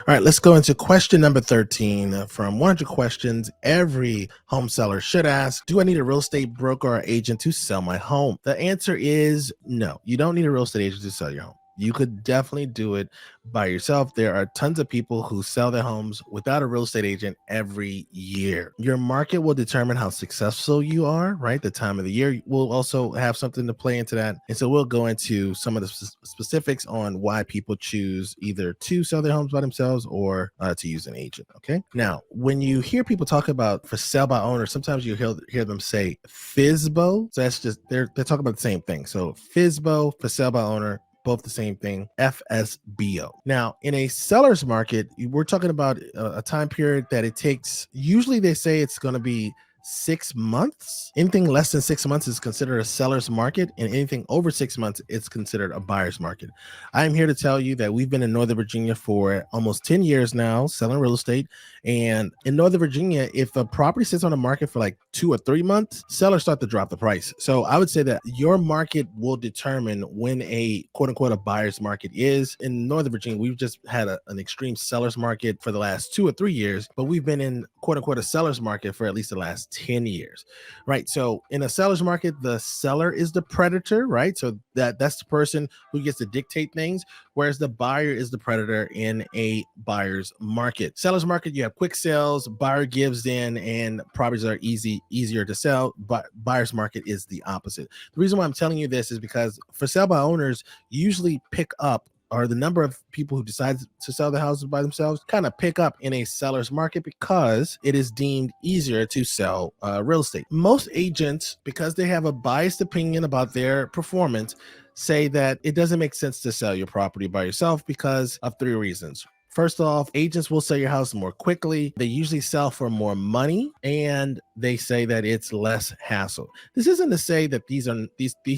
All right, let's go into question number 13 from 100 questions every home seller should ask. Do I need a real estate broker or agent to sell my home? The answer is no. You don't need a real estate agent to sell your home. You could definitely do it by yourself. There are tons of people who sell their homes without a real estate agent every year. Your market will determine how successful you are, right? The time of the year will also have something to play into that. And so we'll go into some of the specifics on why people choose either to sell their homes by themselves or to use an agent. Okay. Now, when you hear people talk about for sale by owner, sometimes you hear them say FSBO. So that's just they're talking about the same thing. So FSBO, for sale by owner, both the same thing, FSBO. Now, in a seller's market, we're talking about a time period that it takes, usually they say it's going to be 6 months. Anything less than 6 months is considered a seller's market, and anything over 6 months, it's considered a buyer's market. I am here to tell you that we've been in Northern Virginia for almost 10 years now, selling real estate. And in Northern Virginia, if a property sits on the market for like 2 or 3 months, sellers start to drop the price. So I would say that your market will determine when a quote unquote a buyer's market is. In Northern Virginia, we've just had an extreme seller's market for the last 2 or 3 years, but we've been in quote unquote a seller's market for at least the last 10 years, right? So in a seller's market, the seller is the predator, right? So that's the person who gets to dictate things, whereas the buyer is the predator in a buyer's market. Seller's market, you have quick sales, buyer gives in, and properties are easier to sell. But buyer's market is the opposite. The reason why I'm telling you this is because for sale by owners, you usually pick up, or the number of people who decide to sell their houses by themselves kind of pick up in a seller's market because it is deemed easier to sell real estate. Most agents, because they have a biased opinion about their performance, say that it doesn't make sense to sell your property by yourself because of 3 reasons. First off, agents will sell your house more quickly. They usually sell for more money, and they say that it's less hassle. This isn't to say that these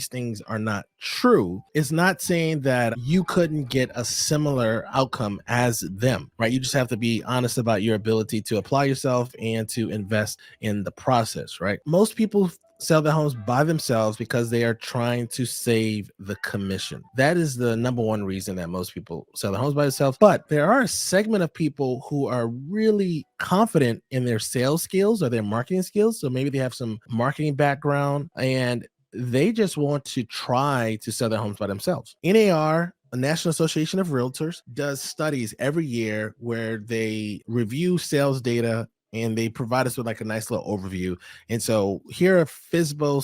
things are not true. It's not saying that you couldn't get a similar outcome as them, right? You just have to be honest about your ability to apply yourself and to invest in the process, right? Most people sell their homes by themselves because they are trying to save the commission. That is the number one reason that most people sell their homes by themselves. But there are a segment of people who are really confident in their sales skills or their marketing skills. So maybe they have some marketing background and they just want to try to sell their homes by themselves. NAR, the National Association of Realtors, does studies every year where they review sales data and they provide us with like a nice little overview. And so here are FSBO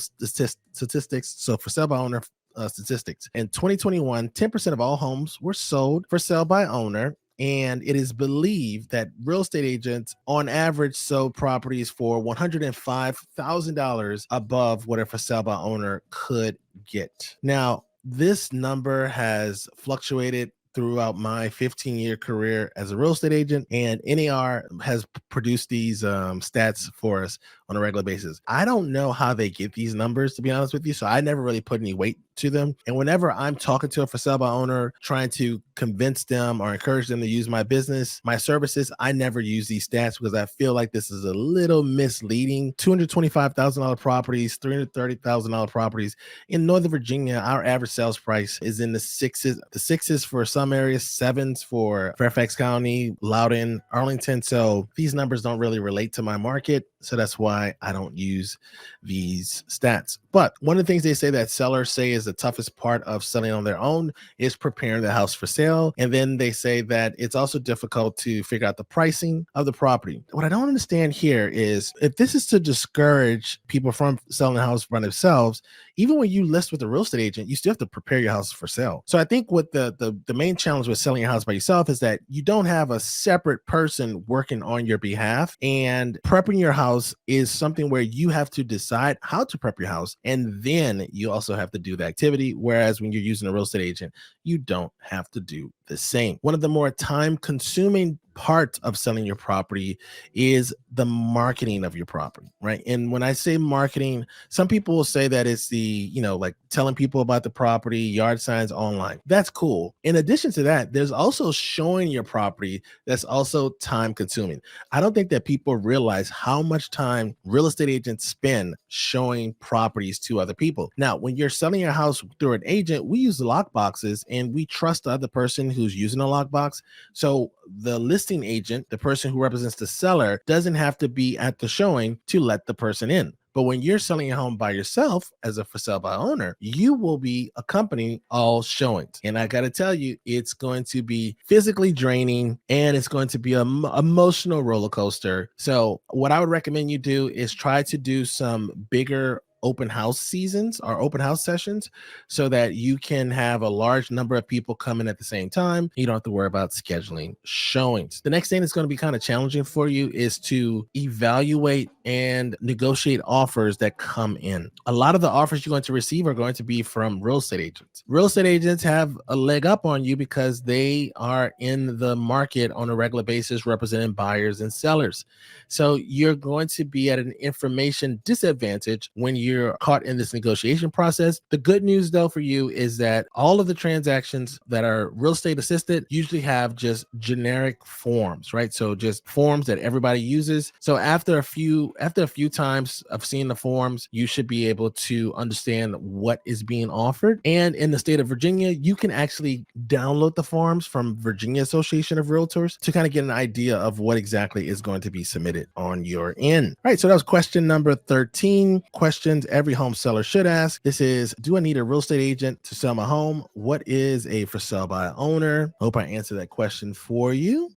statistics. So for sale by owner statistics. In 2021, 10% of all homes were sold for sale by owner. And it is believed that real estate agents on average sold properties for $105,000 above what a for sale by owner could get. Now, this number has fluctuated throughout my 15-year career as a real estate agent, and NAR has produced these stats for us on a regular basis. I don't know how they get these numbers, to be honest with you, so I never really put any weight to them. And whenever I'm talking to a for sale by owner, trying to convince them or encourage them to use my business, my services, I never use these stats because I feel like this is a little misleading. $225,000 properties, $330,000 properties. In Northern Virginia, our average sales price is in the sixes for some areas, sevens for Fairfax County, Loudoun, Arlington. So these numbers don't really relate to my market. So that's why I don't use these stats. But one of the things they say that sellers say is the toughest part of selling on their own is preparing the house for sale. And then they say that it's also difficult to figure out the pricing of the property. What I don't understand here is if this is to discourage people from selling a house by themselves, even when you list with a real estate agent, you still have to prepare your house for sale. So I think what the main challenge with selling your house by yourself is that you don't have a separate person working on your behalf, and prepping your house is something where you have to decide how to prep your house, and then you also have to do the activity. Whereas when you're using a real estate agent, you don't have to do the same. One of the more time consuming part of selling your property is the marketing of your property, right? And when I say marketing, some people will say that it's the, like telling people about the property, yard signs online. That's cool. In addition to that, there's also showing your property that's also time consuming. I don't think that people realize how much time real estate agents spend showing properties to other people. Now, when you're selling your house through an agent, we use lock boxes and we trust the other person who's using a lockbox. So the listing agent, the person who represents the seller, doesn't have to be at the showing to let the person in. But when you're selling a home by yourself as a for sale by owner, you will be accompanying all showings. And I got to tell you, it's going to be physically draining and it's going to be an emotional roller coaster. So what I would recommend you do is try to do some bigger open house seasons or open house sessions so that you can have a large number of people come in at the same time. You don't have to worry about scheduling showings. The next thing that's going to be kind of challenging for you is to evaluate and negotiate offers that come in. A lot of the offers you're going to receive are going to be from real estate agents. Real estate agents have a leg up on you because they are in the market on a regular basis representing buyers and sellers. So you're going to be at an information disadvantage when you're caught in this negotiation process. The good news though for you is that all of the transactions that are real estate assisted usually have just generic forms, right? So just forms that everybody uses. So after a few times of seeing the forms, you should be able to understand what is being offered. And in the state of Virginia, you can actually download the forms from Virginia Association of Realtors to kind of get an idea of what exactly is going to be submitted on your end. All right, so that was question number 13. Questions every home seller should ask. This is, do I need a real estate agent to sell my home? What is a for sale by owner? Hope I answered that question for you.